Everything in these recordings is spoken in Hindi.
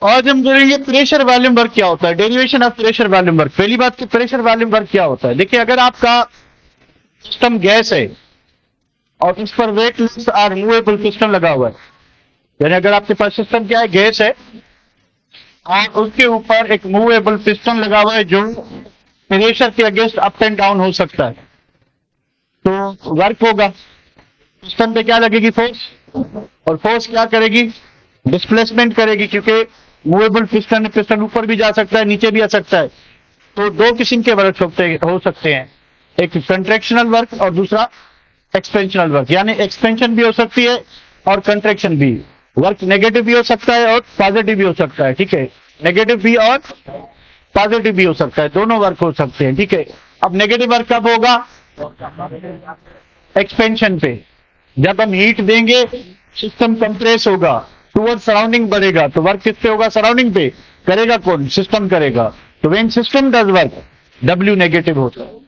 आज हम करेंगे प्रेशर वॉल्यूम वर्क क्या होता है, derivation of pressure volume work. पहली बात कि प्रेशर वॉल्यूम वर्क क्या होता है। देखिए, अगर आपका सिस्टम गैस है और उस पर वेटलेस और मूवेबल पिस्टन लगा हुआ है, यानी अगर आपके पास सिस्टम क्या है, गैस है और उसके ऊपर एक मूवेबल पिस्टन लगा हुआ है जो प्रेशर के अगेंस्ट अप एंड डाउन हो सकता है, तो वर्क होगा। पिस्टन पे क्या लगेगी, फोर्स, और फोर्स क्या करेगी, डिस्प्लेसमेंट करेगी, क्योंकि मूवेबल पिस्टन पिस्टन ऊपर भी जा सकता है, नीचे भी आ सकता है। तो दो किस्म के वर्क हो सकते हैं, एक कंट्रैक्शनल वर्क और दूसरा एक्सपेंशनल वर्क। यानी एक्सपेंशन भी हो सकती है और कंट्रैक्शन भी। वर्क नेगेटिव भी हो सकता है और पॉजिटिव भी हो सकता है, ठीक है। नेगेटिव भी और पॉजिटिव भी हो सकता है, दोनों वर्क हो सकते हैं, ठीक है। अब नेगेटिव वर्क कब होगा, एक्सपेंशन पे। जब हम हीट देंगे सिस्टम कंप्रेस होगा, टूवर्ड सराउंडिंग बढ़ेगा, तो वर्क किस पे होगा, सराउंडिंग पे। करेगा कौन, सिस्टम करेगा। तो when system does work, W negative होता है,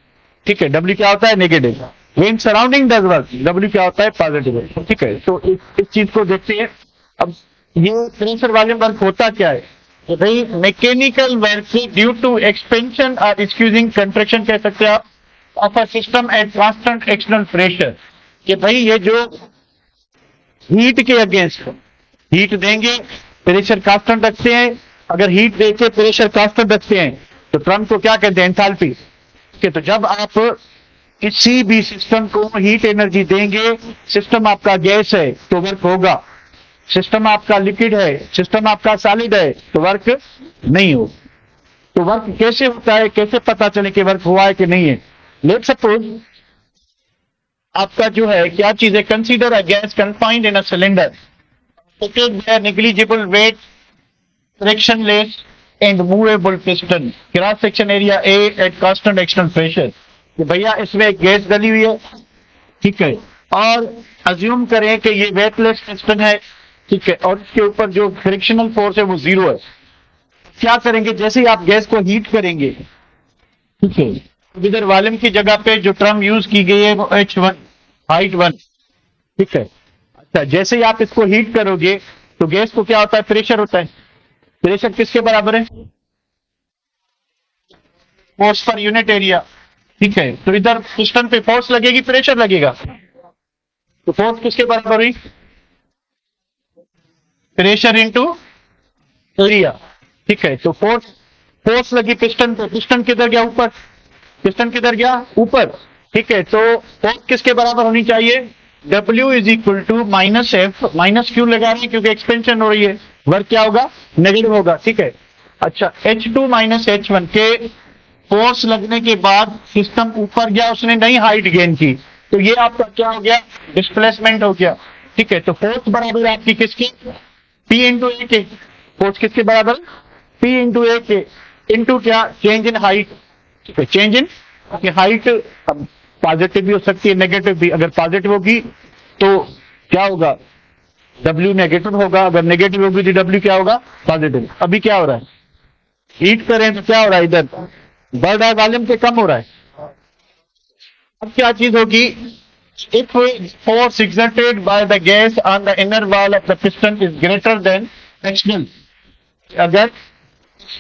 ठीक है। डब्ल्यू क्या होता है, negative. When surrounding does work, W क्या होता है, पॉजिटिव, ठीक है। तो इस चीज को देखते हैं। अब ये प्रेशर वॉल्यूम वर्क होता क्या है, तो भाई mechanical work due to expansion और स्क्यूजिंग कंट्रैक्शन कह सकते हैं आप of a system at constant external pressure. कि भाई ये जो हीट के अगेंस्ट हीट देंगे, प्रेशर कांस्टेंट रखते हैं। अगर हीट देके प्रेशर कांस्टेंट रखते हैं तो टर्म को क्या कहते हैं, एंथैल्पी। कि तो जब आप किसी भी सिस्टम को हीट एनर्जी देंगे, सिस्टम आपका गैस है तो वर्क होगा, सिस्टम आपका लिक्विड है, सिस्टम आपका सॉलिड है तो वर्क नहीं हो। तो वर्क कैसे होता है, कैसे पता चले कि वर्क हुआ है कि नहीं है। लेट सपोज आपका जो है क्या चीज है, consider a gas confined in a cylinder protected by a negligible weight, frictionless and movable piston, cross section area A at constant external pressure। कि भैया इसमें एक गैस डली हुई है, ठीक है, और अज्यूम करें कि ये वेटलेस पिस्टन है, ठीक है, और इसके ऊपर जो फ्रिक्शनल फोर्स है वो जीरो है। क्या करेंगे, जैसे ही आप गैस को हीट करेंगे, ठीक है, इधर वॉल्यूम की जगह पे जो टर्म यूज की गई है वो H1, हाइट 1, ठीक है। अच्छा, जैसे ही आप इसको हीट करोगे तो गैस को क्या होता है, प्रेशर होता है। प्रेशर किसके बराबर है, फोर्स पर यूनिट एरिया, ठीक है। तो इधर पिस्टन पे फोर्स लगेगी, प्रेशर लगेगा, तो फोर्स किसके बराबर हुई, प्रेशर इंटू एरिया, ठीक है। तो फोर्स लगी पिस्टन पे, पिस्टन किधर गया, ऊपर, पिस्टन किधर गया, ऊपर, ठीक है। तो फोर्स किसके बराबर होनी चाहिए, W is equal to minus F. Minus क्यों लगा रहे हैं, क्योंकि एक्सपेंशन हो रही है, वर्क क्या होगा, नेगेटिव होगा, ठीक है। अच्छा, H2 माइनस H1 के फोर्स लगने के बाद सिस्टम ऊपर गया, उसने नई हाइट गेन की, तो ये आपका क्या हो गया, डिस्प्लेसमेंट हो गया, ठीक है। तो फोर्स बराबर आपकी किसकी, P इंटू ए के। फोर्स किसके बराबर, P इंटू ए के, इंटू क्या, चेंज इन हाइट, ठीक है, चेंज इन हाइट। अब पॉजिटिव भी हो सकती है, नेगेटिव भी। अगर पॉजिटिव होगी तो क्या होगा, W नेगेटिव होगा, अगर नेगेटिव होगी तो W क्या होगा, पॉजिटिव। अभी क्या हो रहा है, हीट करें तो क्या हो रहा है, इधर बढ़ रहा है, वॉल्यूम के कम हो रहा है। अब क्या चीज होगी, if force exerted by the gas on the inner wall of the piston is greater than external। अगर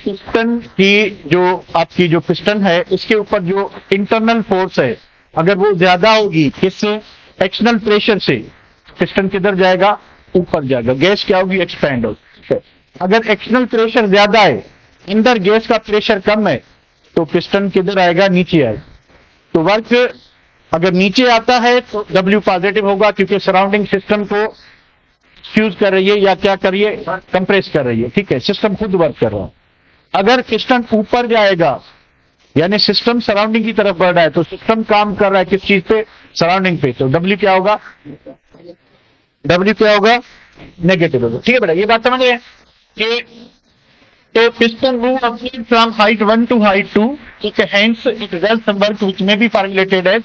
पिस्टन की जो आपकी जो पिस्टन है इसके ऊपर जो इंटरनल फोर्स है, अगर वो ज्यादा होगी किससे, एक्सटर्नल प्रेशर से, पिस्टन किधर जाएगा, ऊपर जाएगा, गैस क्या होगी, एक्सपैंड होगी। अगर एक्सटर्नल प्रेशर ज्यादा है, अंदर गैस का प्रेशर कम है, तो पिस्टन किधर आएगा, नीचे आएगा। तो वर्क अगर नीचे आता है तो W पॉजिटिव होगा, क्योंकि सराउंडिंग सिस्टम को फ्यूज कर रही है या क्या कर रही है, कंप्रेस कर रही है, ठीक है, सिस्टम खुद वर्क कर रहा है। अगर पिस्टन ऊपर जाएगा, यानी सिस्टम सराउंडिंग की तरफ बढ़ रहा है, तो सिस्टम काम कर रहा है किस चीज पे, सराउंडिंग पे, तो W क्या होगा, W क्या होगा, नेगेटिव होगा, ठीक है बेटा। ये बात समझ रहे हैं कि तो piston move upward from height 1 to height 2, ठीक है, hence it results in work which may be formulated as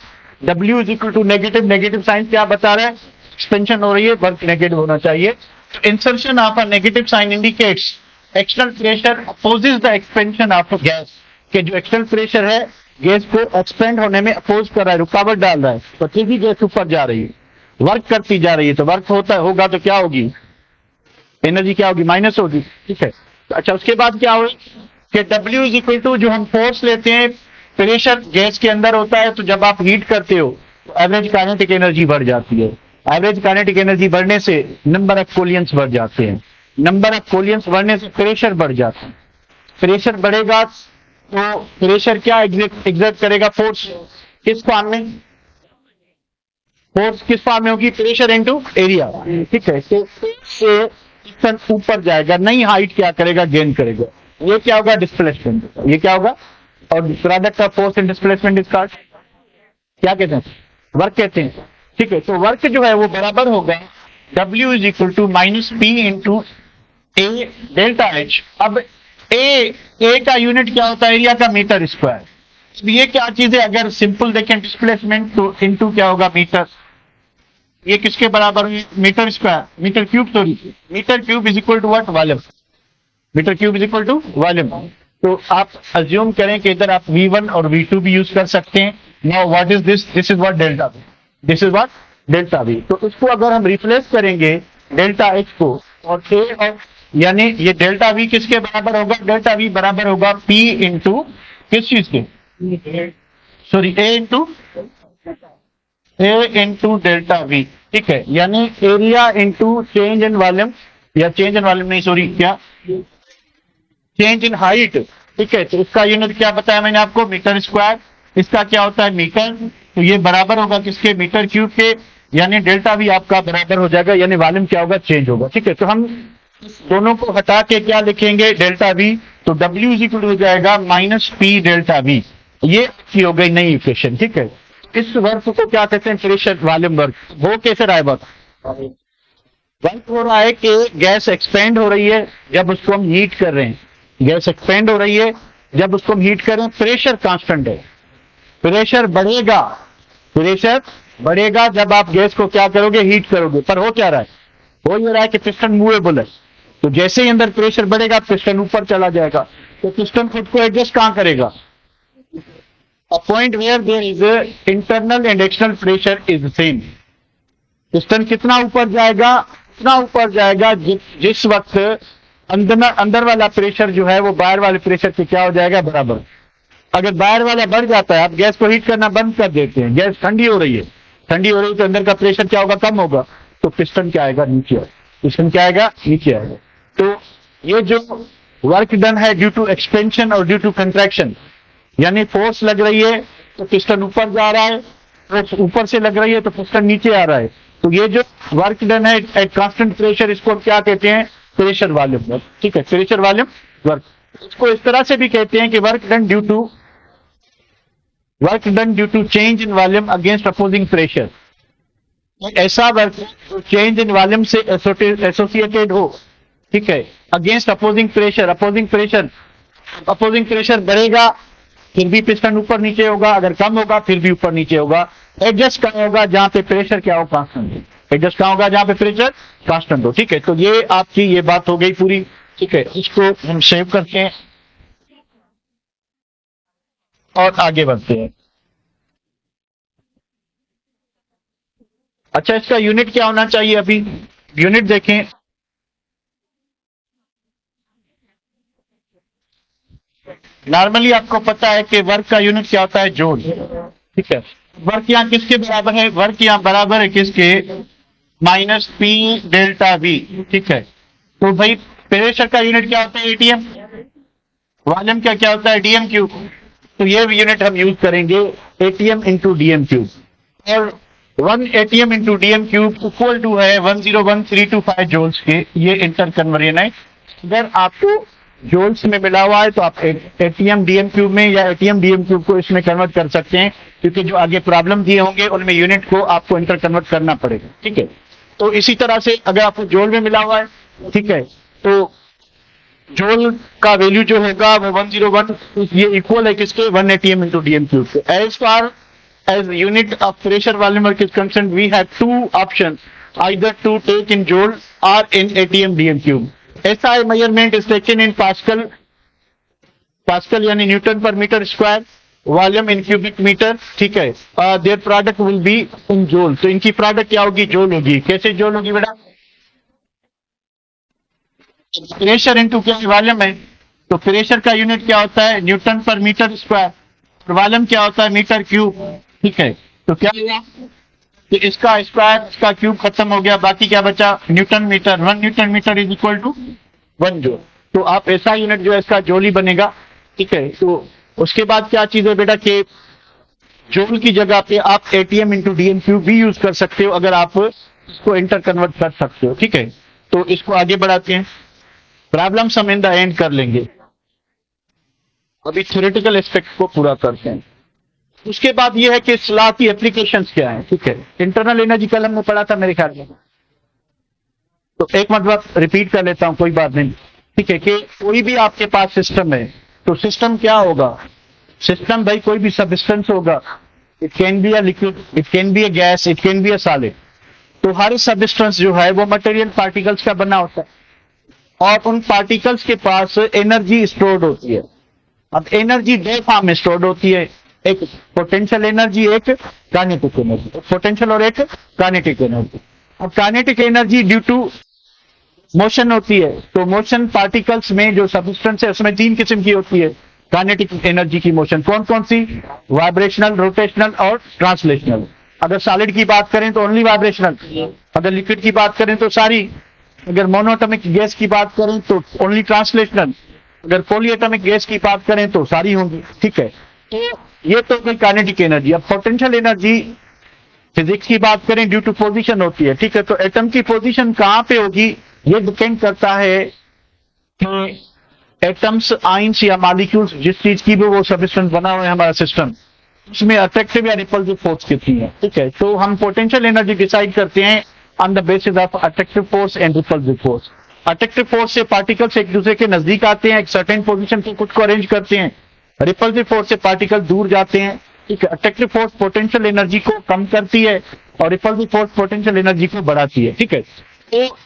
W is equal to negative, negative sign क्या बता रहा है, एक्सपेंशन हो रही है, वर्क नेगेटिव होना चाहिए। तो insertion of a negative sign indicates external pressure opposes the expansion of gas. के जो एक्सटर्नल प्रेशर है गैस को एक्सपेंड होने में अपोज कर रहा है, रुकावट डाल रहा है, तो फिर भी गैस ऊपर जा रही है, वर्क करती जा रही है, तो वर्क होगा तो क्या होगी, एनर्जी क्या होगी, माइनस होगी, ठीक है। अच्छा, उसके बाद क्या हो कि W इज इक्वल टू, जो हम फोर्स लेते हैं प्रेशर गैस के अंदर होता है, तो जब आप हीट करते हो तो एवरेज काइनेटिक एनर्जी बढ़ जाती है। एवरेज काइनेटिक एनर्जी बढ़ने से नंबर ऑफ कोलियंस बढ़ जाते हैं, नंबर ऑफ कोलियंस बढ़ने से प्रेशर बढ़ जाता है। प्रेशर बढ़ेगा तो प्रेशर क्या एग्जर्ट करेगा, फोर्स किस फॉर्म में, फोर्स किस फॉर्म में होगी, प्रेशर इनटू एरिया, ठीक है। तो से पिस्टन ऊपर जाएगा, नई हाइट क्या करेगा, गेन करेगा। ये क्या होगा, डिस्प्लेसमेंट, ये क्या होगा, और product of force and displacement is called, क्या कहते हैं, वर्क कहते हैं, ठीक है। तो वर्क जो है वो बराबर होगा W is equal to minus P into A delta H. अब ए का यूनिट क्या होता है, एरिया का मीटर स्क्वायर। अब ये क्या चीज है, अगर सिंपल देखें डिस्प्लेसमेंट तो इनटू क्या होगा, मीटर। ये किसके बराबर है, meter square, meter cube, sorry meter cube is equal to what, volume. Meter cube is equal to volume. तो आप अज्यूम करें कि इधर आप V1 और V2 भी यूज कर सकते हैं। Now what is this, this is what delta V, this is what delta V। तो इसको अगर हम रिप्लेस करेंगे डेल्टा H को और A और, यानी ये डेल्टा V किसके बराबर होगा, डेल्टा V बराबर होगा P इंटू किस चीज के, sorry A into delta V, ठीक है। यानी area into change in volume, या चेंज इन वॉल्यूम नहीं, सॉरी क्या, चेंज इन हाइट, ठीक है। तो इसका यूनिट क्या बताया मैंने आपको, मीटर स्क्वायर। इसका क्या होता है, मीटर। तो ये बराबर होगा किसके, मीटर क्यूब के, यानी डेल्टा V आपका बराबर हो जाएगा, यानी वॉल्यूम क्या होगा, चेंज होगा, ठीक है। तो हम दोनों को हटा के क्या लिखेंगे, डेल्टा V। तो W इज इक्वल हो जाएगा माइनस पी डेल्टा V। ये अच्छी हो गई नई इक्वेशन, ठीक है। इस वर्क को क्या कहते हैं, प्रेशर वॉल्यूम वर्क। वो कैसे रहा है वर्क, वर्क हो रहा है कि गैस एक्सपेंड हो रही है जब उसको हम हीट कर रहे हैं, गैस एक्सपेंड हो रही है जब उसको हम हीट कर रहे हैं, प्रेशर कांस्टेंट है। प्रेशर बढ़ेगा, प्रेशर बढ़ेगा जब आप गैस को क्या करोगे, हीट करोगे। पर हो क्या रहा है, हो ये रहा है कि पिस्टन मूवेबल है, तो जैसे ही अंदर प्रेशर बढ़ेगा पिस्टन ऊपर चला जाएगा। तो पिस्टन खुद को एडजस्ट कहां करेगा, a point where there is internal and external pressure is same. Piston कितना ऊपर जाएगा, उतना ऊपर जाएगा जिस वक्त अंदर वाला प्रेशर जो है वो बाहर वाले प्रेशर से क्या हो जाएगा, बराबर। अगर बाहर वाला बढ़ जाता है, आप गैस को हीट करना बंद कर देते हैं, गैस ठंडी हो रही है, ठंडी हो रही है तो अंदर का प्रेशर क्या होगा, कम होगा, तो पिस्टन क्या आएगा, नीचे आएगा, पिस्टन क्या आएगा, नीचे आएगा। तो ये जो वर्क डन है ड्यू टू एक्सपेंशन और ड्यू टू कंट्रैक्शन, यानी फोर्स लग रही है तो पिस्टन ऊपर जा रहा है, फोर्स ऊपर से लग रही है तो पिस्टन नीचे आ रहा है। तो ये जो वर्क डन है एट कांस्टेंट प्रेशर, इसको क्या कहते हैं, प्रेशर वॉल्यूम वर्क, ठीक है, प्रेशर वॉल्यूम वर्क। इसको इस तरह से भी कहते हैं कि work done due to change in volume against opposing pressure. ऐसा वर्क चेंज इन वॉल्यूम से एसोसिएटेड हो, ठीक है, against opposing pressure. Opposing pressure बढ़ेगा फिर भी पिस्टन ऊपर नीचे होगा, अगर कम होगा फिर भी ऊपर नीचे होगा। एडजस्ट कहाँ होगा, जहां पे प्रेशर क्या हो, कांस्टेंट हो। एडजस्ट कहाँ होगा, जहां पे प्रेशर कांस्टेंट हो, ठीक है। तो ये आपकी ये बात हो गई पूरी, ठीक है। इसको हम सेव करते हैं और आगे बढ़ते हैं। अच्छा, इसका यूनिट क्या होना चाहिए, अभी यूनिट देखें। नॉर्मली आपको पता है कि वर्क का यूनिट क्या होता है, जूल, ठीक है। वर्क यहाँ किसके बराबर है, वर्क यहाँ बराबर है किसके, माइनस पी डेल्टा V, ठीक है। तो भाई प्रेशर का यूनिट क्या होता है, ATM। वॉल्यूम का क्या होता है, DM क्यूब। तो ये यूनिट हम यूज करेंगे ATM इंटू DM क्यूब, और 1 ATM into DM cube equal to है 101,325 जूल्स के। ये इंटर कन्वर्जन है। अगर आपको जूल्स में मिला हुआ है तो आप ATM DM क्यूब में या ATM DM क्यूब को इसमें कन्वर्ट कर सकते हैं, क्योंकि जो आगे प्रॉब्लम दिए होंगे उनमें यूनिट को आपको इंटर कन्वर्ट करना पड़ेगा, ठीक है। तो इसी तरह से अगर आपको जूल में मिला हुआ है, ठीक है, तो जूल का वैल्यू जो होगा वो 101, ये इक्वल है किसके, 1 ATM इंटू DM क्यूब के। As far as unit of pressure volume work is concerned, we have two options, either to take in joule or in ATM DM cube. SI measurement is taken in Pascal यानी newton per meter square, volume in cubic meter, ठीक है। Their product will be in joule. तो इनकी प्रोडक्ट क्या होगी, जूल होगी। कैसे जूल होगी बेटा, प्रेशर इंटू क्या वॉल्यूम है, तो प्रेशर का यूनिट क्या होता है, न्यूटन पर मीटर स्क्वायर, और वॉल्यूम क्या होता है, मीटर क्यूब। ठीक है, तो क्या हुआ कि इसका स्क्वायर इसका क्यूब खत्म हो गया, बाकी क्या बचा, newton meter. 1 newton meter is equal to 1 joule. तो आप ऐसा यूनिट जो है इसका जूल ही बनेगा। ठीक है, तो उसके बाद क्या चीज है बेटा कि जूल की जगह पे आप एटीएम इंटू डीएम क्यूब भी यूज कर सकते हो, अगर आप इसको इंटर कन्वर्ट कर सकते हो। ठीक है, तो इसको आगे बढ़ाते हैं, प्रॉब्लम्स हम इन द एंड कर लेंगे, अभी थ्योरेटिकल एस्पेक्ट को पूरा करते हैं। उसके बाद ये है कि इस लॉ की एप्लीकेशंस क्या है। ठीक है, इंटरनल एनर्जी कल हमने पढ़ा था मेरे ख्याल में, तो एक मतलब रिपीट कर लेता हूं, कोई बात नहीं। ठीक है, कि कोई भी आपके पास सिस्टम है, तो सिस्टम क्या होगा, सिस्टम भाई कोई भी सब्सटेंस होगा, it can be a liquid, it can be a gas, it can be a solid. तो हर सब्सटेंस जो है वो मटेरियल पार्टिकल्स का बना होता है, और उन पार्टिकल्स के पास एनर्जी स्टोर्ड होती है। अब एनर्जी दो फॉर्म में स्टोर्ड होती है, एक पोटेंशियल एनर्जी, एक काइनेटिक एनर्जी, पोटेंशियल और एक काइनेटिक एनर्जी। अब kinetic energy due to motion होती है, तो मोशन पार्टिकल्स में जो सब्सटेंस है उसमें 3 किस्म की होती है काइनेटिक एनर्जी की मोशन। कौन कौन सी, वाइब्रेशनल, रोटेशनल और ट्रांसलेशनल। अगर सॉलिड की बात करें तो ओनली वाइब्रेशनल, अगर लिक्विड की बात करें तो सारी, अगर मोनोएटॉमिक गैस की बात करें तो ओनली ट्रांसलेशनल, अगर पॉलीएटॉमिक गैस की बात करें तो सारी होंगी। ठीक है, तो ये तो गई काइनेटिक एनर्जी। अब पोटेंशियल एनर्जी फिजिक्स की बात करें ड्यू टू पोजीशन होती है। ठीक है, तो एटम की पोजीशन कहां पे होगी ये डिपेंड करता है कि एटम्स, आइंस या मॉलिक्यूल्स जिस चीज की भी वो सब्सटेंस बना हुआ है हमारा सिस्टम, उसमें अट्रैक्टिव या रिपल्सिव फोर्स कितनी है। ठीक है, तो हम पोटेंशियल एनर्जी डिसाइड करते हैं on the basis of attractive force and repulsive force. Attractive force से पार्टिकल्स एक दूसरे के नजदीक आते हैं, एक सर्टेन पोजीशन पे खुद को अरेंज करते हैं। रिपल्सिव फोर्स से पार्टिकल दूर जाते हैं। ठीक है, अट्रैक्टिव फोर्स पोटेंशियल एनर्जी को कम करती है और रिपल्सिव फोर्स पोटेंशियल एनर्जी को बढ़ाती है। ठीक है, तो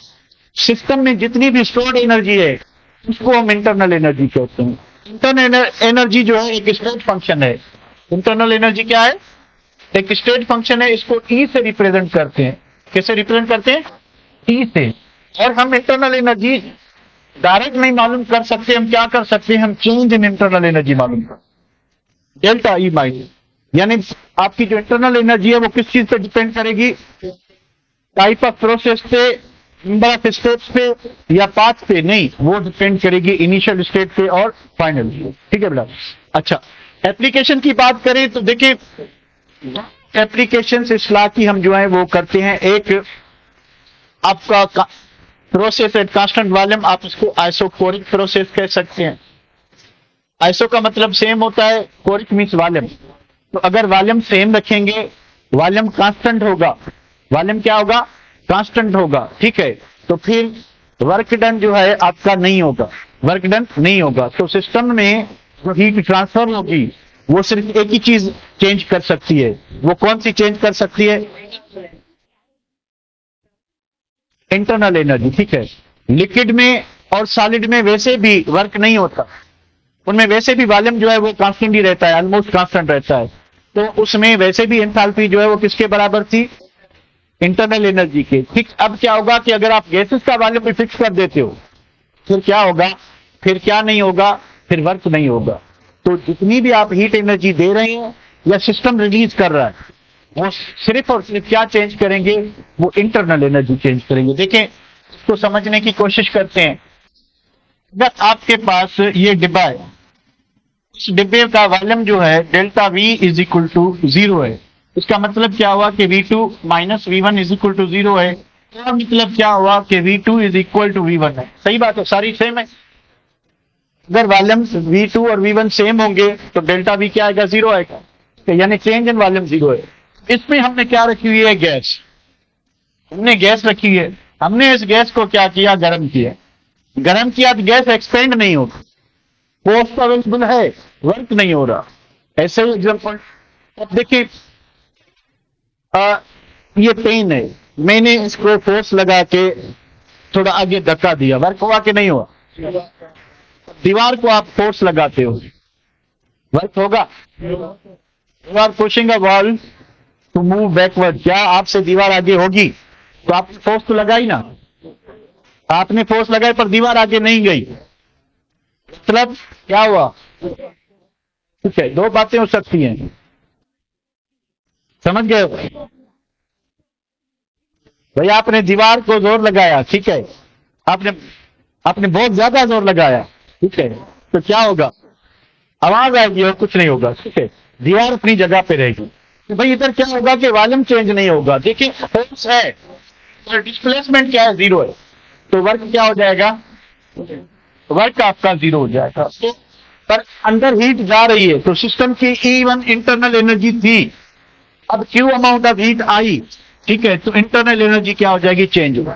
सिस्टम में जितनी भी स्टोर्ड एनर्जी है उसको हम इंटरनल एनर्जी कहते हैं। इंटरनल एनर्जी जो है एक स्टेट फंक्शन है। इंटरनल एनर्जी क्या है, एक स्टेट फंक्शन है, इसको ई से रिप्रेजेंट करते हैं। कैसे रिप्रेजेंट करते हैं, ई से। और हम इंटरनल एनर्जी डायरेक्ट नहीं मालूम कर सकते, हम क्या कर सकते हैं, हम चेंज इन इंटरनल एनर्जी मालूम कर, डेल्टा ई माइनस, यानी आपकी जो इंटरनल एनर्जी है वो किस चीज पे डिपेंड करेगी, टाइप ऑफ प्रोसेस पे, नंबर ऑफ स्टेप्स पे या पाथ पे नहीं, वो डिपेंड करेगी इनिशियल स्टेट पे और फाइनल। ठीक है बेटा। अच्छा, एप्लीकेशन की बात करें तो देखिए एप्लीकेशन इस लॉ की हम जो है वो करते हैं। एक आपका प्रोसेस एट कांस्टेंट वॉल्यूम, आप इसको आइसोकोरिक प्रोसेस कह सकते हैं। आइसो का मतलब सेम होता है, कोरिक मीन्स वॉल्यूम। तो अगर वॉल्यूम सेम रखेंगे, वॉल्यूम कांस्टेंट होगा, वॉल्यूम क्या होगा, कांस्टेंट होगा। ठीक है, तो फिर वर्क डन जो है आपका नहीं होगा, वर्क डन नहीं होगा। तो सिस्टम में जो हीट ट्रांसफर होगी वो सिर्फ एक ही चीज चेंज कर सकती है, वो कौन सी चेंज कर सकती है, इंटरनल एनर्जी। ठीक है, लिक्विड में और सॉलिड में वैसे भी वर्क नहीं होता, उनमें वैसे भी वॉल्यूम जो है वो कांस्टेंट ही रहता है, ऑलमोस्ट कांस्टेंट रहता है। तो उसमें वैसे भी एंथैल्पी जो है वो किसके बराबर थी, इंटरनल एनर्जी के। ठीक, अब क्या होगा कि अगर आप गैसेस का वॉल्यूम भी फिक्स कर देते हो फिर क्या होगा, फिर क्या नहीं होगा, फिर वर्क नहीं होगा। तो जितनी भी आप हीट एनर्जी दे रहे हैं या सिस्टम रिलीज कर रहा है वो सिर्फ और सिर्फ क्या चेंज करेंगे, वो इंटरनल एनर्जी चेंज करेंगे। देखें, इसको समझने की कोशिश करते हैं। अगर आपके पास ये डिब्बा है, इस डिब्बे का वॉल्यूम जो है delta V is equal to 0 है, इसका मतलब क्या हुआ कि V2 minus V1 is equal to 0 है। तो मतलब क्या हुआ कि V2 is equal to V1 है। सही बात है, सारी सेम है। अगर वॉल्यूम V2 और V1 सेम होंगे तो डेल्टा V क्या आएगा, 0 आएगा, यानी चेंज इन वॉल्यूम 0 है। इसमें हमने क्या रखी हुई है, गैस, हमने गैस रखी है। हमने इस गैस को क्या किया, गर्म किया। गर्म किया तो गैस एक्सपेंड नहीं होगी, फोर्स अवेलेबल है, वर्क नहीं हो रहा। ऐसे ही एग्जाम्पल, अब देखिए ये पेन है, मैंने इसको फोर्स लगा के थोड़ा आगे धक्का दिया, वर्क हुआ कि नहीं हुआ। दीवार को आप फोर्स लगाते हो, वर्क होगा। You are pushing a wall to move backward, क्या आपसे दीवार आगे होगी, तो आपने फोर्स तो लगाई ना, आपने फोर्स लगाई पर दीवार आगे नहीं गई, मतलब क्या हुआ? ठीक है, दो बातें हो सकती हैं, समझ गए? भाई आपने दीवार को जोर लगाया, ठीक है, आपने आपने बहुत ज्यादा जोर लगाया, ठीक है, तो क्या होगा? आवाज आएगी और कुछ नहीं होगा, ठीक है, दीवार अपनी जगह पे रहेगी। तो भाई इधर क्या होगा कि वॉल्यूम चेंज नहीं होगा। देखिए फोर्स है और डिस्प्लेसमेंट क्या है? जीरो है, तो वर्क क्या हो जाएगा? वर्क आपका जीरो हो जाएगा। तो पर अंदर हीट जा रही है, तो सिस्टम की E1 इंटरनल एनर्जी थी, अब Q अमाउंट ऑफ हीट आई, ठीक है, तो इंटरनल एनर्जी क्या हो जाएगी? चेंज होगा,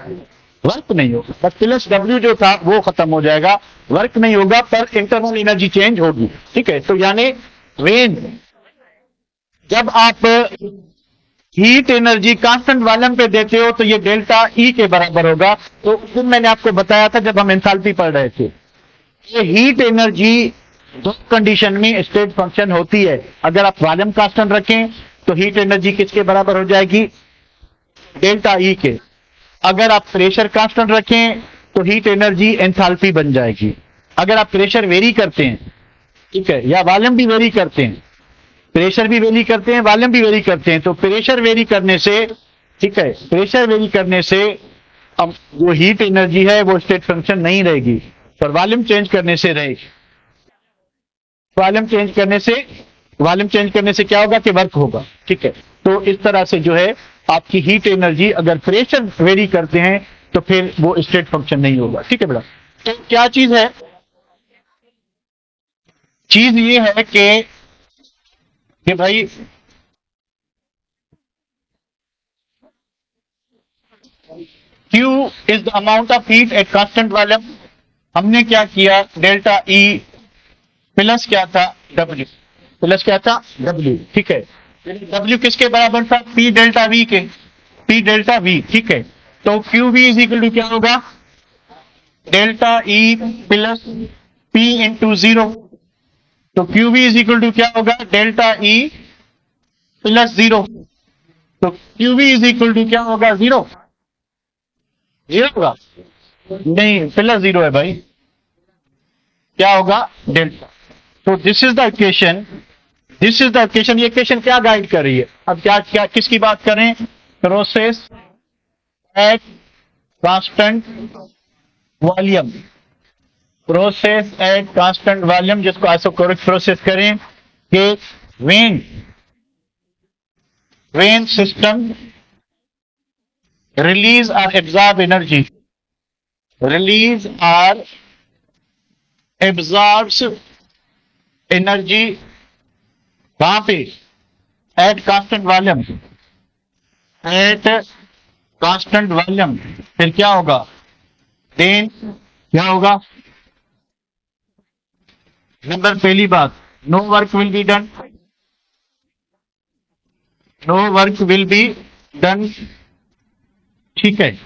वर्क नहीं होगा, बस प्लस W जो था वो खत्म हो जाएगा, वर्क नहीं होगा पर इंटरनल एनर्जी चेंज होगी, ठीक है। तो यानी वेन जब आप हीट एनर्जी कांस्टेंट वॉल्यूम पे देते हो तो ये डेल्टा E के बराबर होगा। तो उस दिन मैंने आपको बताया था जब हम एंथैल्पी पढ़ रहे थे, ये हीट एनर्जी दो कंडीशन में स्टेट फंक्शन होती है। अगर आप वॉल्यूम कांस्टेंट रखें तो हीट एनर्जी किसके बराबर हो जाएगी? डेल्टा E के। अगर आप प्रेशर कांस्टेंट रखें तो हीट एनर्जी एंथैल्पी बन जाएगी। अगर आप प्रेशर वेरी करते हैं, ठीक है, या वॉल्यूम भी वेरी करते हैं, प्रेशर भी वेरी करते हैं, वॉल्यूम भी वेरी करते हैं, तो प्रेशर वेरी करने से, ठीक है, प्रेशर वेरी करने से अब जो हीट एनर्जी है वो स्टेट फंक्शन नहीं रहेगी, पर वॉल्यूम चेंज करने से रहेगी। वॉल्यूम चेंज करने से क्या होगा कि वर्क होगा, ठीक है। तो इस तरह से जो है आपकी हीट एनर्जी अगर प्रेशर वेरी करते हैं तो फिर वो स्टेट फंक्शन नहीं होगा, ठीक है बेटा। तो क्या चीज है? चीज ये है कि भाई Q is the amount of heat at constant volume. हमने क्या किया? डेल्टा E प्लस क्या था? W, प्लस क्या था? W, ठीक है। W किसके बराबर था? P डेल्टा V के, P डेल्टा V, ठीक है। तो QV इज इक्वल टू क्या होगा? Delta E plus P into zero. तो QV इज इक्वल टू क्या होगा? Delta E plus zero. तो QV इज इक्वल टू क्या होगा? जीरो, जीरो होगा नहीं, प्लस जीरो है भाई, क्या होगा? डेल्टा। तो this is the equation, this is the equation. ये इक्वेशन क्या गाइड कर रही है? अब क्या क्या किसकी बात करें? Process at constant volume, process at constant volume, जिसको आइसोकोरिक प्रोसेस करें कि वेन सिस्टम रिलीज और एब्जॉर्ब एनर्जी, रिलीज और एब्जॉर्ब्स एनर्जी कहां पे? At constant volume, at constant volume. फिर क्या होगा? देन क्या होगा? नंबर पहली बात, no work will be done, no work will be done, ठीक है।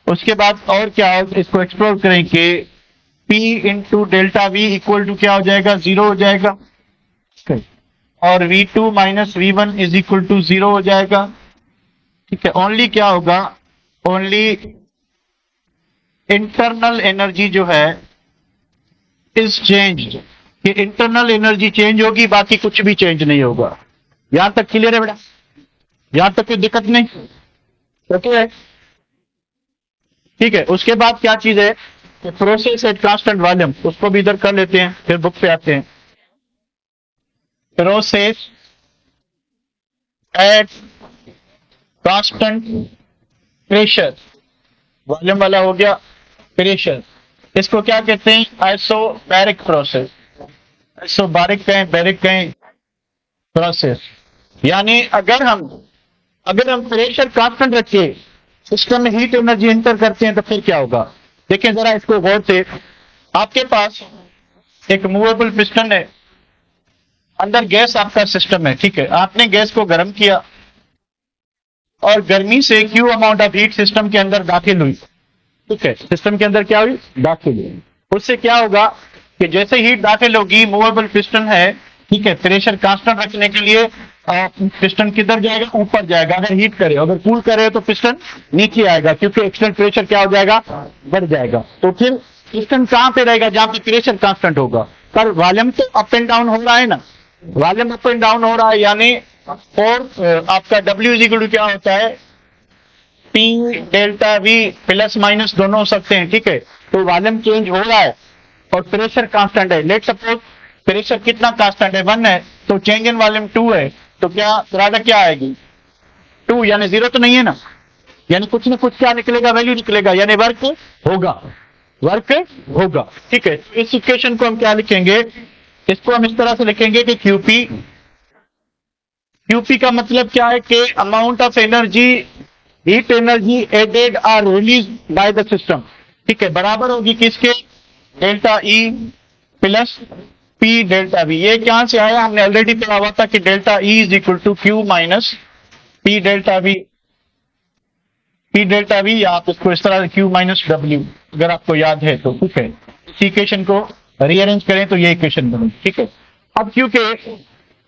उसके बाद और क्या है, इसको एक्सप्लोर करें कि P into delta V equal to क्या हो जाएगा? जीरो हो जाएगा, और V2 minus V1 is equal to zero हो जाएगा, ठीक है। ओनली क्या होगा? ओनली इंटरनल एनर्जी जो है इज चेंज, कि इंटरनल एनर्जी चेंज होगी, बाकी कुछ भी चेंज नहीं होगा। यहां तक क्लियर है बेटा? यहां तक कोई दिक्कत नहीं? ओके है, ठीक है। उसके बाद क्या चीज है? प्रोसेस एट कांस्टेंट वॉल्यूम, उसको भी इधर कर लेते हैं, फिर बुक पे आते हैं। Process at constant pressure, volume वाला हो गया प्रेशर, इसको क्या कहते हैं? आइसोबैरिक प्रोसेस, आइसोबैरिक कहें, बैरिक कहें, प्रोसेस। यानी अगर हम प्रेशर कांस्टेंट रखिए, सिस्टम में हीट एनर्जी एंटर करते हैं, तो फिर क्या होगा? देखें जरा इसको गौर से। आपके पास एक मूवेबल पिस्टन है, अंदर गैस आपका सिस्टम है, ठीक है। आपने गैस को गर्म किया और गर्मी से Q amount of heat system के अंदर दाखिल हुई, ठीक है। सिस्टम के अंदर क्या हुई? दाखिल हुई। उससे क्या होगा कि जैसे हीट दाखिल होगी, मूवेबल पिस्टन है, ठीक है, प्रेशर कांस्टेंट रखने के लिए पिस्टन किधर जाएगा, ऊपर जाएगा अगर हीट करे, अगर कूल करे तो पिस्टन नीचे आएगा क्योंकि एक्सटर्नल प्रेशर क्या हो जाएगा, बढ़ जाएगा। तो फिर पिस्टन कहां पे रहेगा, जहां पे प्रेशर कांस्टेंट होगा, पर वॉल्यूम तो अप एंड डाउन हो रहा है ना, वॉल्यूम अप एंड डाउन हो रहा है, यानी और आपका डब्ल्यू इज इक्वल टू क्या होता है, P delta we, plus minus दोनों हो सकते हैं, ठीक है। तो वॉल्यूम चेंज हो रहा है और प्रेशर कांस्टेंट है, लेट सपोज प्रेशर कितना कांस्टेंट है, 1 है, तो चेंज इन वॉल्यूम 2 है, तो क्या प्रोडक्ट क्या आएगी, 2, यानी 0 तो नहीं है ना, यानी कुछ ना कुछ क्या निकलेगा, वैल्यू निकलेगा, यानी वर्क होगा, वर्क होगा, ठीक है। इस इक्वेशन को हम क्या लिखेंगे, इसको हम इस तरह से लिखेंगे कि क्यूपी, क्यूपी का मतलब क्या है कि amount of energy, heat energy added or release by the system, ठीक है, बराबर होगी किसके, delta E plus P delta V. ये कहां से आया, हमने ऑलरेडी पढ़ा हुआ था कि delta E is equal to Q minus P delta V, P delta V, या आप इसको इस तरह क्यू माइनस डब्ल्यू, अगर आपको याद है तो, ठीक है। इस इक्वेशन को रीअरेंज करें तो ये इक्वेशन बनेगी, ठीक है। अब क्योंकि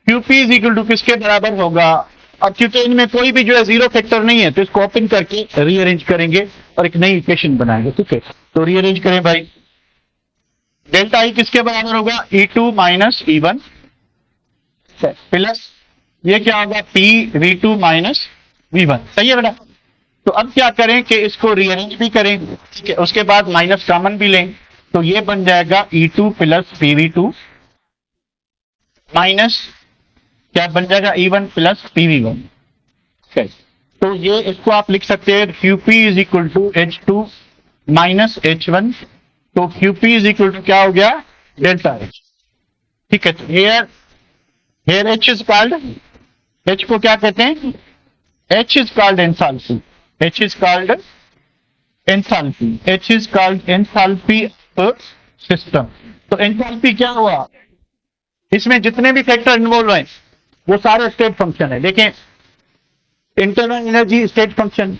क्यूपी इज इक्वल टू किसके बराबर होगा, अब क्योंकि इनमें कोई भी जो है जीरो फैक्टर नहीं है, तो इसको ओपन करके रीअरेंज करेंगे और एक नई इक्वेशन बनाएंगे, ठीक है। तो रीअरेंज करें भाई, डेल्टा ई किसके बराबर होगा, E2 माइनस E1 प्लस ये क्या होगा, P V2 माइनस V1, सही है बेटा। तो अब क्या करें कि इसको रीअरेंज भी करें, ठीक है, उसके बाद माइनस कॉमन भी लें, तो ये बन जाएगा E2 प्लस PV2 माइनस क्या बन जाएगा, E1 प्लस PV1, ठीक है। तो ये इसको आप लिख सकते हैं QP is equal to H2 minus H1, तो QP इज इक्वल टू क्या हो गया, डेल्टा H, ठीक है। तो here H is called, H को क्या कहते हैं, H is called enthalpy, H is called enthalpy, H is called enthalpy of system. तो एंथैल्पी क्या हुआ, इसमें जितने भी फैक्टर इन्वॉल्व हैं वो सारे स्टेट फंक्शन है, देखें, internal energy state function,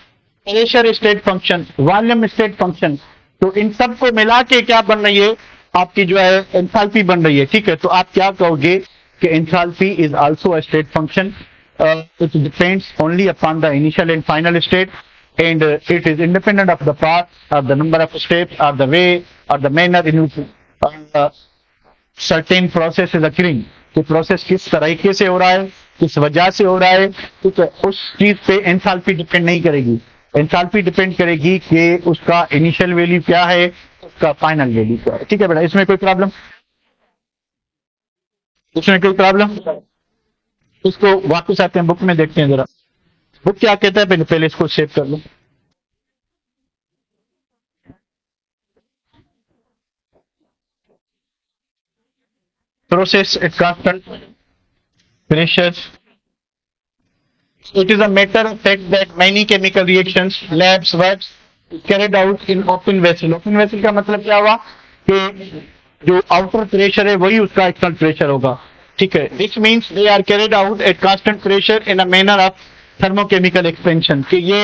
pressure state function, volume state function, तो इन सब को मिला के क्या बन रही है, आपकी जो है एंथैल्पी बन रही है, ठीक है। तो आप क्या कहोगे कि enthalpy is also a state function, it depends only upon the initial and final state and it is independent of the path और द नंबर ऑफ स्टेप्स और द वे और the manner in which certain process is occurring, कि प्रोसेस किस तरीके से हो रहा है, किस वजह से हो रहा है, ठीक है, उस चीज पे एंथैल्पी डिपेंड नहीं करेगी, एंथैल्पी डिपेंड करेगी कि उसका इनिशियल वैल्यू क्या है, उसका फाइनल वैल्यू क्या है, ठीक है बेटा। इसमें कोई प्रॉब्लम, इसमें कोई प्रॉब्लम, इसको वापस आते हैं बुक में देखते हैं जरा, बुक क्या कहता है, पहले इसको सेव कर लो। Process at constant pressures. It is a matter of fact that many chemical reactions, labs, works carried out in open vessel. Open vessel का मतलब क्या हुआ कि जो outer pressure है वही उसका external pressure होगा, ठीक है। Which means they are carried out at constant pressure in a manner of thermochemical expansion, कि ये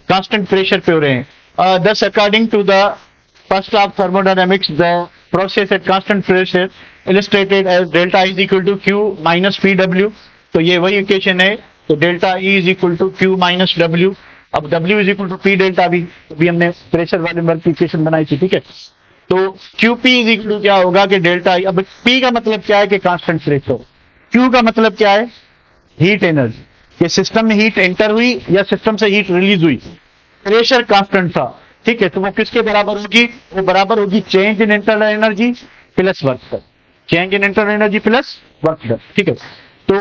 constant pressure पे हो रहे हैं। Thus according to the first law of thermodynamics, the process at constant pressure illustrated as delta E is equal to Q minus PW, तो ये वही इक्वेशन है, तो delta E is equal to Q minus W, अब W is equal to P delta V, अभी हमने प्रेशर वाले वर्क की इक्वेशन बनाई थी, ठीक है। तो QP is equal to क्या होगा कि डेल्टा E, अब P का मतलब क्या है कि कांस्टेंट प्रेशर, Q का मतलब क्या है, हीट एनर्जी, कि सिस्टम में हीट एंटर हुई या सिस्टम से हीट रिलीज हुई, प्रेशर कांस्टेंट था, ठीक है। तो वो किसके बराबर होगी, वो बराबर होगी change in internal energy plus work done, change in internal energy plus work done, ठीक है। तो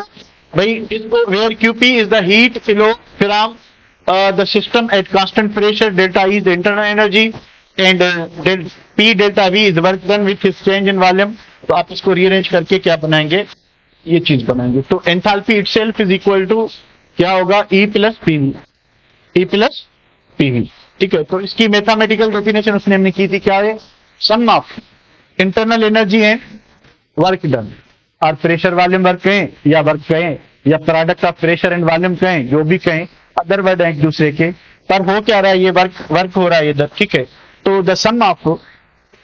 भाई इसको where QP is the heat flow from the system at constant pressure, delta E is the internal energy and P delta V is work done which is change in volume. तो आप इसको रीअरेंज करके क्या बनाएंगे, ये चीज बनाएंगे। तो enthalpy itself is equal to क्या होगा, E plus PV, E plus PV, ठीक है। तो इसकी मैथमेटिकल डेफिनेशन उसने हमने की थी, क्या है, sum of internal energy and work done, और प्रेशर वॉल्यूम वर्क कहें या वर्क कहें या product of pressure and volume कहें, जो भी कहें, अदर वर्ड है एक दूसरे के, पर हो क्या रहा है, ये वर्क हो रहा है इधर, ठीक है। तो the sum of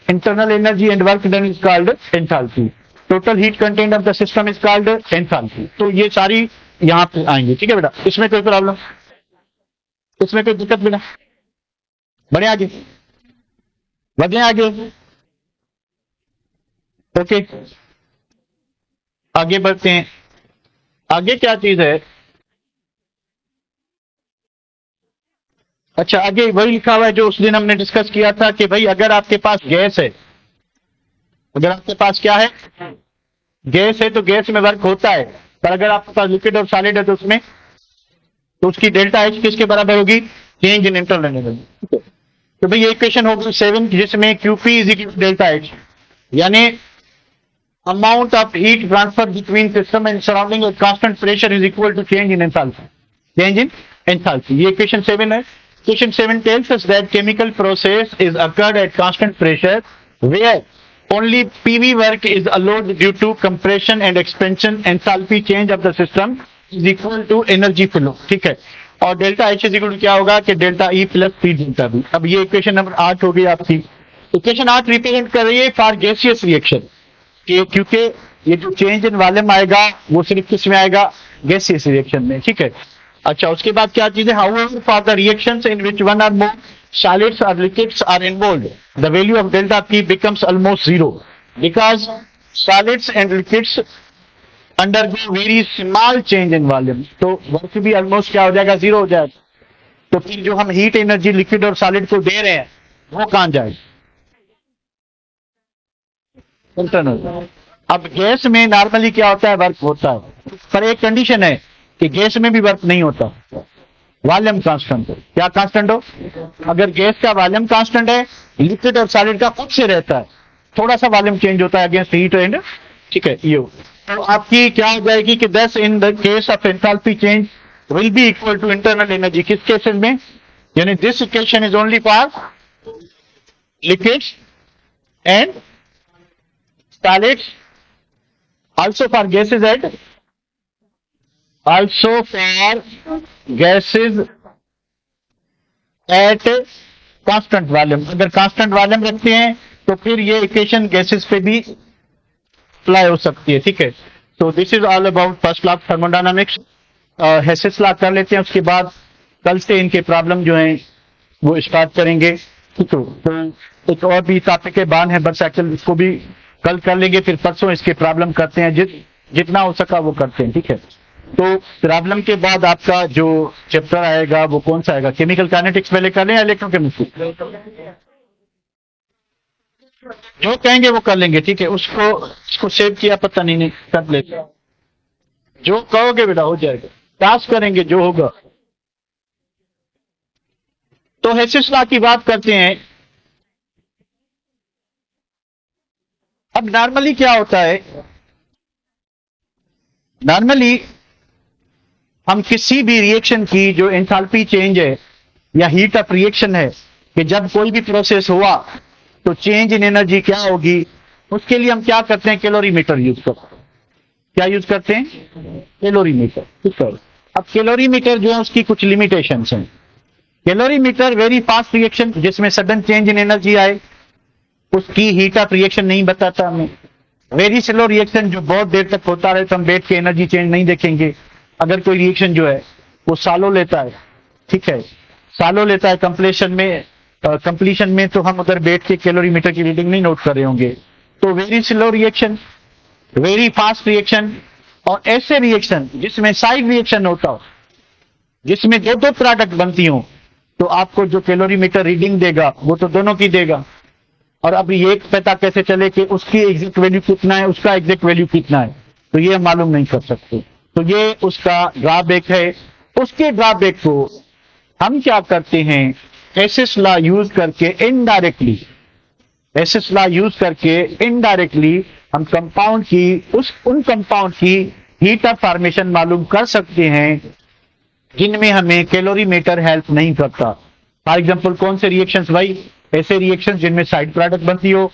internal energy and work done is called enthalpy, total heat content of the system is called enthalpy. तो ये सारी यहाँ पे आएंगे। ठीक है बेटा, इसमें कोई प्रॉब्लम, इसमें कोई दिक्कत बेटा? बढ़े आगे, बढ़े आगे। ओके, आगे बढ़ते हैं। आगे क्या चीज है? अच्छा, आगे वही लिखा हुआ है जो उस दिन हमने डिस्कस किया था कि भाई अगर आपके पास गैस है, अगर आपके पास क्या है, गैस है, तो गैस में वर्क होता है, पर अगर आपके पास लिक्विड और सॉलिड है तो उसमें, तो उसकी डेल्टा एच किसके बराबर होगी? Change in internal energy. तो भाई ये इक्वेशन होगी 7 जिसमें QP is equal to delta H, यानी amount of heat transfer between system and surrounding at constant pressure is equal to change in enthalpy. Change in enthalpy. ये equation 7 है. Equation 7 tells us that chemical process is occurred at constant pressure where only PV work is allowed due to compression and expansion. Enthalpy change of the system is equal to energy flow. ठीक है. और delta H is equal to क्या होगा कि delta E plus P delta V. अब ये इक्वेशन नंबर 8 हो गई आपकी। इक्वेशन 8 रिप्रेजेंट कर रही है फॉर गैसियस रिएक्शन, क्योंकि ये जो चेंज इन वॉल्यूम आएगा वो सिर्फ किस में आएगा? गैसियस रिएक्शन में। ठीक है। अच्छा, उसके बाद क्या चीज है? However for the reactions in which one or more solids और liquids are involved, the value of delta P becomes almost zero because solids and liquids undergo very small change in volume. तो वर्क भी ऑलमोस्ट क्या हो जाएगा? जीरो हो जाएगा। तो फिर जो हम हीट एनर्जी लिक्विड और सॉलिड को दे रहे हैं वो कहां जाएगी? इंटरनल। अब गैस में नॉर्मली क्या होता है? वर्क होता है, पर एक कंडीशन है कि गैस में भी वर्क नहीं होता, वॉल्यूम कांस्टेंट हो। क्या कांस्टेंट हो? अगर गैस का वॉल्यूम कांस्टेंट है, लिक्विड और सॉलिड का खुद से रहता है, थोड़ा सा वॉल्यूम चेंज होता है अगेंस्ट हीट एंड। ठीक है, ये तो आपकी क्या हो जाएगी कि this in the case of enthalpy change will be equal to internal energy. किस केसेस में? यानी this equation is only for liquids and solids, also for gases and also for gases at constant volume। अगर constant volume रखते हैं तो फिर ये इक्वेशन गैसेस पे भी अप्लाई हो सकती है। ठीक है, तो this is all about first law of thermodynamics. Hess's law कर लेते हैं, उसके बाद कल से इनके प्रॉब्लम जो हैं वो स्टार्ट करेंगे। ठीक है, तो एक और भी टॉपिक है बान हैबर साइकिल, इसको भी कल कर लेंगे, फिर परसों इसके प्रॉब्लम करते हैं, जितना हो सका वो करते हैं। ठीक है, तो प्रॉब्लम के बाद आपका जो चैप्टर आएगा वो कौन सा आएगा? केमिकल काइनेटिक्स पहले कर लें या इलेक्ट्रोकेमिस्ट्री? जो कहेंगे वो कर लेंगे। ठीक है, उसको सेव किया पता नहीं कर लेते, जो कहोगे बेटा हो जाएगा, टास्क करेंगे जो होगा। तो हेसिस लॉ की बात करते हैं। अब नॉर्मली क्या होता है? नॉर्मली हम किसी भी रिएक्शन की जो एंथैल्पी चेंज है या हीट ऑफ रिएक्शन है, कि जब कोई भी प्रोसेस हुआ तो चेंज इन एनर्जी क्या होगी, उसके लिए हम क्या करते हैं? कैलोरीमीटर यूज करते हैं। क्या यूज करते हैं? कैलोरीमीटर। ठीक है, अब कैलोरीमीटर जो है उसकी कुछ लिमिटेशंस हैं। कैलोरीमीटर वेरी फास्ट रिएक्शन जिसमें सडन चेंज इन एनर्जी आए उसकी हीट ऑफ रिएक्शन नहीं बताता हमें। वेरी स्लो रिएक्शन जो बहुत देर तक होता रहे तो हम बैठ के एनर्जी चेंज नहीं देखेंगे। अगर कोई रिएक्शन जो है वो सालों लेता है, ठीक है, सालों लेता है कंप्लीशन में, तो हम उधर बैठ के कैलोरीमीटर की रीडिंग नहीं नोट कर रहे होंगे। तो very slow reaction, very fast reaction, और ऐसे रिएक्शन जिसमें साइड रिएक्शन होता हो, जिसमें दो दो प्रोडक्ट बनती हो, तो आपको जो कैलोरीमीटर रीडिंग देगा वो तो दोनों की देगा। और अब ये पता कैसे चले कि उसकी एग्जैक्ट वैल्यू कितना है, उसका एग्जैक्ट वैल्यू कितना है, तो ये मालूम नहीं कर सकते। तो ये उसका ड्रॉबैक है। उसके ड्रॉबैक को हम क्या करते हैं? हेसिस लॉ यूज करके इनडायरेक्टली, हेसिस लॉ यूज करके इनडायरेक्टली हम कंपाउंड की उन कंपाउंड की हीट ऑफ फॉर्मेशन मालूम कर सकते हैं जिनमें हमें कैलोरीमीटर हेल्प नहीं करता। फॉर एग्जाम्पल कौन से रिएक्शंस भाई? ऐसे रिएक्शन जिनमें साइड प्रोडक्ट बनती हो,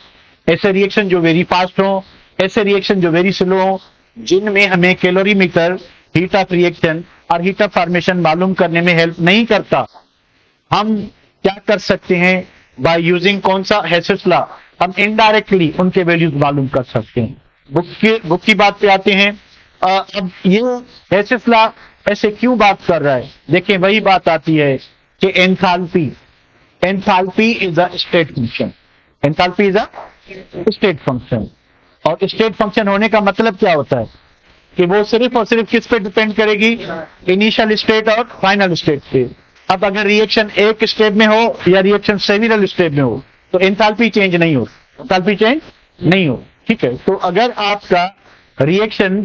ऐसे रिएक्शन जो वेरी फास्ट हो, ऐसे रिएक्शन जो वेरी स्लो हो, जिनमें हमें कैलोरीमीटर हीट ऑफ रिएक्शन और हीट ऑफ फॉर्मेशन मालूम करने में हेल्प नहीं करता। हम क्या कर सकते हैं? बाय यूजिंग कौन सा? हेसिस लॉ। हम इनडायरेक्टली उनके वैल्यूज मालूम कर सकते हैं। बुक की बात पे आते हैं। अब ये हेसिस लॉ ऐसे क्यों बात कर रहा है? देखिए वही बात आती है कि enthalpy, enthalpy is a state function, enthalpy is a state function. और स्टेट फंक्शन होने का मतलब क्या होता है कि वो सिर्फ और सिर्फ किस पे डिपेंड करेगी? इनिशियल स्टेट और फाइनल स्टेट पे। अब अगर रिएक्शन एक स्टेप में हो या रिएक्शन सेवरल स्टेप में हो तो एंथैल्पी चेंज नहीं हो, एंथैल्पी चेंज नहीं हो। ठीक है, तो अगर आपका रिएक्शन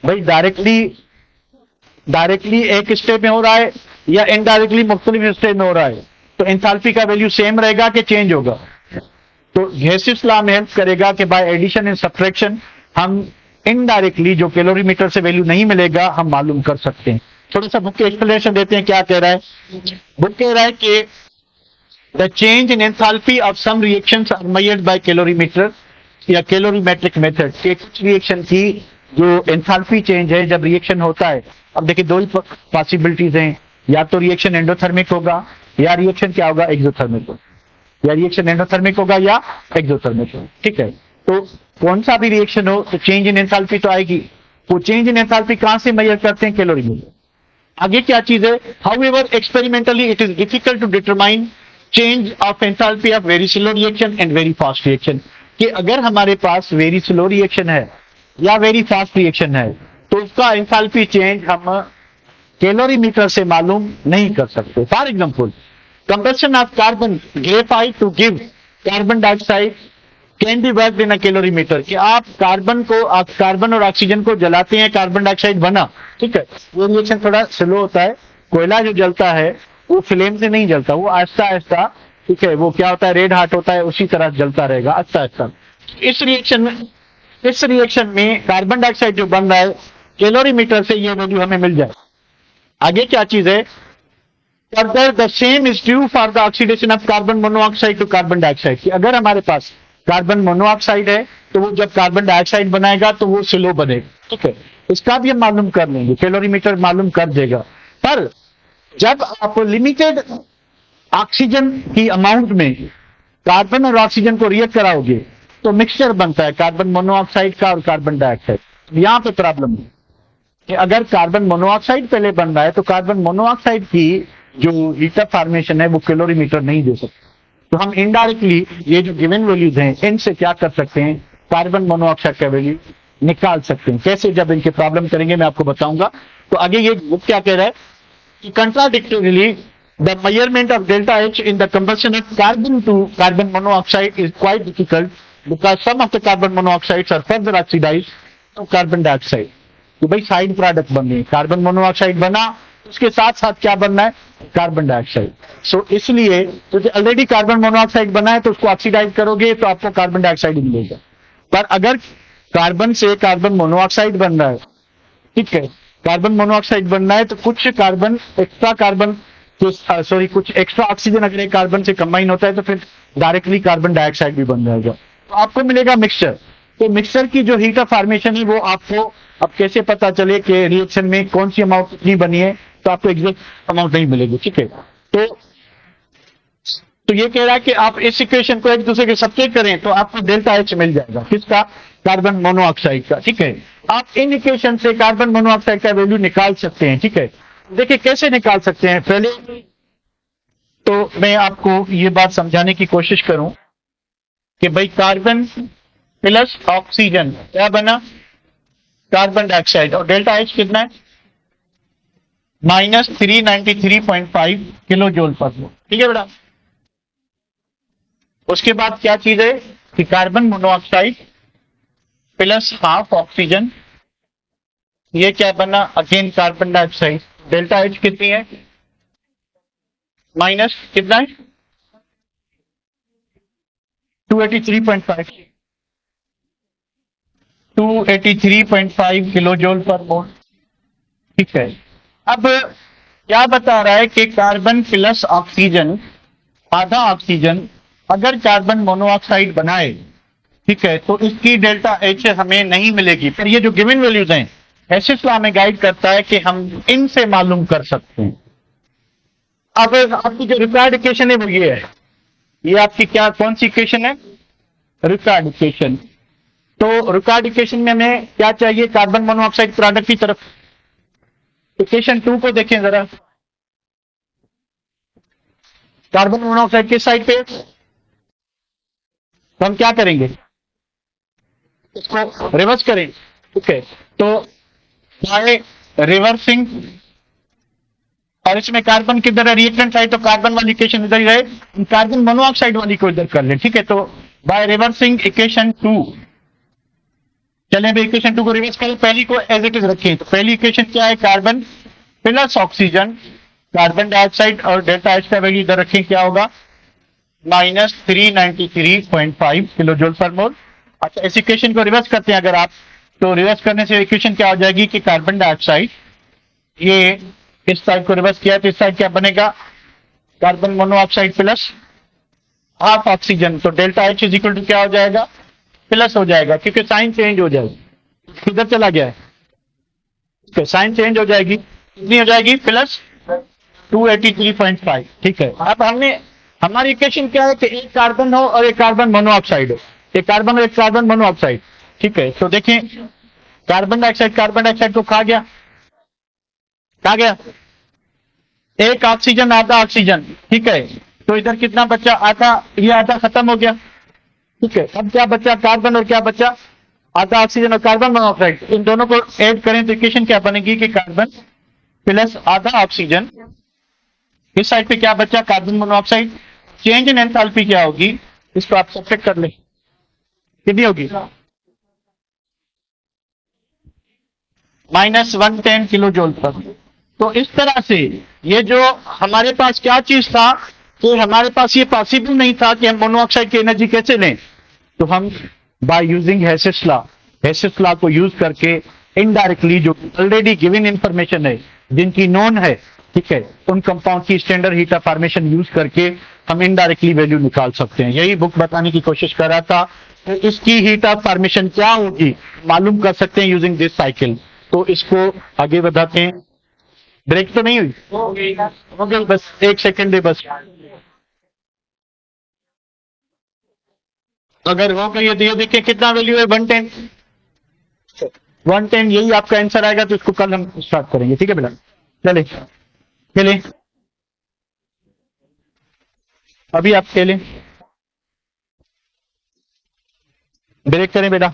भाई डायरेक्टली एक स्टेप में हो रहा है या इनडायरेक्टली मुख्तलिफ स्टेप में हो रहा है तो एंथैल्पी का वैल्यू सेम रहेगा कि चेंज होगा? तो हेसिस लॉ में हेल्प करेगा कि बाय एडिशन एंड सब्ट्रैक्शन हम इनडायरेक्टली जो कैलोरीमीटर से वैल्यू नहीं मिलेगा हम मालूम कर सकते हैं। थोड़ा सा बुक के एक्सप्लेनेशन देते हैं, क्या कह रहा है? बुक कह रहा है कि the change in enthalpy of some reactions are measured by calorimeter या कैलोरीमेट्रिक मेथड। के कुछ रिएक्शन की जो एंथैल्पी चेंज है जब रिएक्शन होता है, अब देखिए दो ही पॉसिबिलिटीज हैं, या तो रिएक्शन एंडोथर्मिक होगा या रिएक्शन क्या होगा? एक्सोथर्मिक होगा, या रिएक्शन एंडोथर्मिक होगा या एक्सोथर्मिक होगा। ठीक है, तो कौन सा भी रिएक्शन हो तो चेंज इन एंथैल्पी तो आएगी। वो चेंज इन एंथैल्पी कहां से मेजर करते हैं? कैलोरीमीटर। आगे क्या चीज है? However experimentally it is difficult to determine change of enthalpy of very slow reaction and very fast reaction. कि अगर हमारे पास वेरी स्लो रिएक्शन है या वेरी फास्ट रिएक्शन है तो उसका एंथैल्पी चेंज हम कैलोरीमीटर से मालूम नहीं कर सकते। For example, combustion of carbon graphite to give carbon dioxide can be worked in a calorimeter। कि आप कार्बन और ऑक्सीजन को जलाते हैं, कार्बन डाइऑक्साइड बना, ठीक है, वो रिएक्शन थोड़ा स्लो होता है। कोयला जो जलता है वो फ्लेम से नहीं जलता, वो आहिस्ता आहिस्ता, ठीक है, वो क्या होता है? रेड हॉट होता है, उसी तरह जलता रहेगा आहिस्ता आहिस्ता। इस रिएक्शन में कार्बन डाइऑक्साइड जो बन रहा है कैलोरीमीटर से ये वैल्यू हमें मिल जाए। आगे क्या चीज है? Further, the same is true for the oxidation of carbon monoxide to carbon dioxide। कि अगर हमारे पास कार्बन मोनोऑक्साइड है तो वो जब कार्बन डाइऑक्साइड बनाएगा तो वो स्लो बनेगा। ठीक है, इसका भी हम मालूम कर लेंगे, कैलोरीमीटर मालूम कर देगा। पर जब आप लिमिटेड ऑक्सीजन की अमाउंट में कार्बन और ऑक्सीजन को रिएक्ट कराओगे तो मिक्सचर बनता है कार्बन मोनोऑक्साइड का और कार्बन डाइऑक्साइड। यहां पे प्रॉब्लम है कि अगर कार्बन मोनोऑक्साइड पहले बन रहा है तो कार्बन मोनोऑक्साइड की जो हीटर फॉर्मेशन है वो कैलोरीमीटर नहीं दे सकते। तो हम इनडायरेक्टली ये जो गिवन वैल्यूज हैं इनसे क्या कर सकते हैं? कार्बन मोनोऑक्साइड का वैल्यू निकाल सकते हैं। कैसे? जब इनके प्रॉब्लम करेंगे मैं आपको बताऊंगा। तो आगे ये बुक क्या कह रहा है कि contradictorily the measurement of delta H in the combustion of carbon to carbon monoxide is quite difficult because some of the carbon monoxides are further oxidised to carbon dioxide. तो भाई साइड प्रोडक्ट बन रही, कार्बन मोनोऑक्साइड बना, उसके साथ साथ क्या बनना है? Carbon dioxide. सो इसलिए तो ऑलरेडी कार्बन मोनोऑक्साइड बना है तो उसको ऑक्सीडाइज करोगे तो आपको कार्बन डाइऑक्साइड मिलेगा। पर अगर कार्बन से कार्बन मोनोऑक्साइड बन रहा है, ठीक है, कार्बन मोनोऑक्साइड बनना है तो कुछ एक्स्ट्रा ऑक्सीजन अगर एक कार्बन से कंबाइन होता है तो फिर डायरेक्टली कार्बन डाइऑक्साइड भी बन जाएगा, तो आपको मिलेगा मिक्सचर। तो मिक्सचर की जो हीट ऑफ फॉर्मेशन है वो आपको अब कैसे पता चले कि रिएक्शन में कौन सी अमाउंट कितनी बनी है? तो आपको एग्जैक्ट अमाउंट नहीं मिलेगी। ठीक है, तो ये कह रहा है कि आप इस इक्वेशन को एक दूसरे के सब्ट्रैक्ट करें तो आपको डेल्टा एच मिल जाएगा। किसका? कार्बन मोनोऑक्साइड का। ठीक है, आप इन इक्वेशन से कार्बन मोनोऑक्साइड का वैल्यू निकाल सकते हैं। ठीक है, देखिए कैसे निकाल सकते हैं। पहले तो मैं आपको ये बात समझाने की कोशिश करूं कि भाई कार्बन प्लस ऑक्सीजन क्या बना? Carbon dioxide. और डेल्टा एच कितना है? -393.5 किलो जूल पर मोल। ठीक है बेटा, उसके बाद क्या चीज है कि carbon monoxide plus half oxygen, ये क्या बना? Again carbon dioxide. Delta H कितनी है? माइनस कितना है? 283.5 किलो जूल पर मोल। ठीक है, अब क्या बता रहा है कि कार्बन प्लस ऑक्सीजन, आधा ऑक्सीजन अगर कार्बन मोनोऑक्साइड बनाए, ठीक है, तो इसकी डेल्टा एच हमें नहीं मिलेगी। फिर ये जो गिवन वैल्यूज हैं हेसिस लॉ हमें गाइड करता है कि हम इनसे मालूम कर सकते हैं। अब आपकी जो रिक्वायर्ड इक्वेशन है वो ये है। ये आपकी क्या कौन सी इक्वेशन है? Required equation. तो रिक्वायर्ड इक्वेशन में हमें क्या चाहिए, कार्बन मोनोऑक्साइड प्रोडक्ट की तरफ। इक्वेशन 2 को देखें जरा, कार्बन मोनोऑक्साइड किस साइड पे, तो हम क्या करेंगे, इसको रिवर्स करें। ठीक है, तो बाय रिवर्सिंग, और इसमें कार्बन किधर है, रिएक्टेंट साइड, तो कार्बन वाली इक्वेशन इधर ही रहे, कार्बन मोनोऑक्साइड वाली को इधर कर लें। ठीक है, तो बाय रिवर्सिंग इक्वेशन 2, चलें भाई इक्वेशन 2 को रिवर्स करें, पहली को एज इट इज रखें। तो पहली इक्वेशन क्या है, carbon plus oxygen, carbon dioxide और डेल्टा एच का वैल्यू इधर रखें, क्या होगा, -393.5 किलो जूल पर मोल। अच्छा, इस इक्वेशन को रिवर्स करते हैं अगर आप, तो रिवर्स करने से इक्वेशन क्या हो जाएगी कि कार्बन डाइऑक्साइड, ये इस साइड को रिवर्स किया तो इस साइड क्या बनेगा, carbon monoxide plus half oxygen, तो delta H is equal to क्या हो जाएगा, प्लस हो जाएगा, क्योंकि साइन चेंज हो जाएगी, किधर चला गया है, तो साइन चेंज हो जाएगी, कितनी हो जाएगी, प्लस 283.5। ठीक है, अब हमने, हमारी इक्वेशन क्या है कि एक कार्बन हो और एक कार्बन मोनोऑक्साइड हो, एक कार्बन और एक कार्बन मोनोऑक्साइड। ठीक है, तो देखें, कार्बन डाइऑक्साइड को खा गया, खा गया, एक ऑक्सीजन आधा ऑक्सीजन। ठीक है, तो इधर कितना बचा, आधा, ये आधा खत्म हो गया। ठीक है, अब क्या बचा, कार्बन और क्या बचा, आधा ऑक्सीजन और कार्बन मोनोऑक्साइड, इन दोनों को ऐड करें तो इक्वेशन क्या बनेगी कि कार्बन प्लस आधा ऑक्सीजन, इस साइड पे क्या बचा, carbon monoxide, change in enthalpy क्या होगी, इसको आप सब्ट्रैक्ट कर लें, कितनी होगी, -110 किलो जूल पर। तो इस तरह से ये जो हमारे पास क्या चीज था कि हमारे पास ये पॉसिबल नहीं था कि हम मोनोऑक्साइड की एनर्जी कैसे लें, तो हम बाय यूजिंग हेसिस लॉ को यूज करके इनडायरेक्टली, जो ऑलरेडी गिवन इंफॉर्मेशन है, जिनकी नोन है, ठीक है, उन कंपाउंड की standard heat of formation use करके हम इनडायरेक्टली वैल्यू निकाल सकते हैं। यही बुक बताने की कोशिश कर रहा था, तो इसकी हीट ऑफ फॉर्मेशन क्या होगी मालूम कर सकते हैं यूजिंग दिस साइकिल। तो इसको आगे बढ़ाते हैं, ब्रेक तो नहीं हुई, हो गई, बस 1 सेकेंड है बस, अगर हो गई है तो ये देखिए कितना वैल्यू है, 110, 110, यही आपका आंसर आएगा। तो इसको कल हम स्टार्ट करेंगे, ठीक है बेटा, चले चले, अभी आप खेलें, ब्रेक करें बेटा।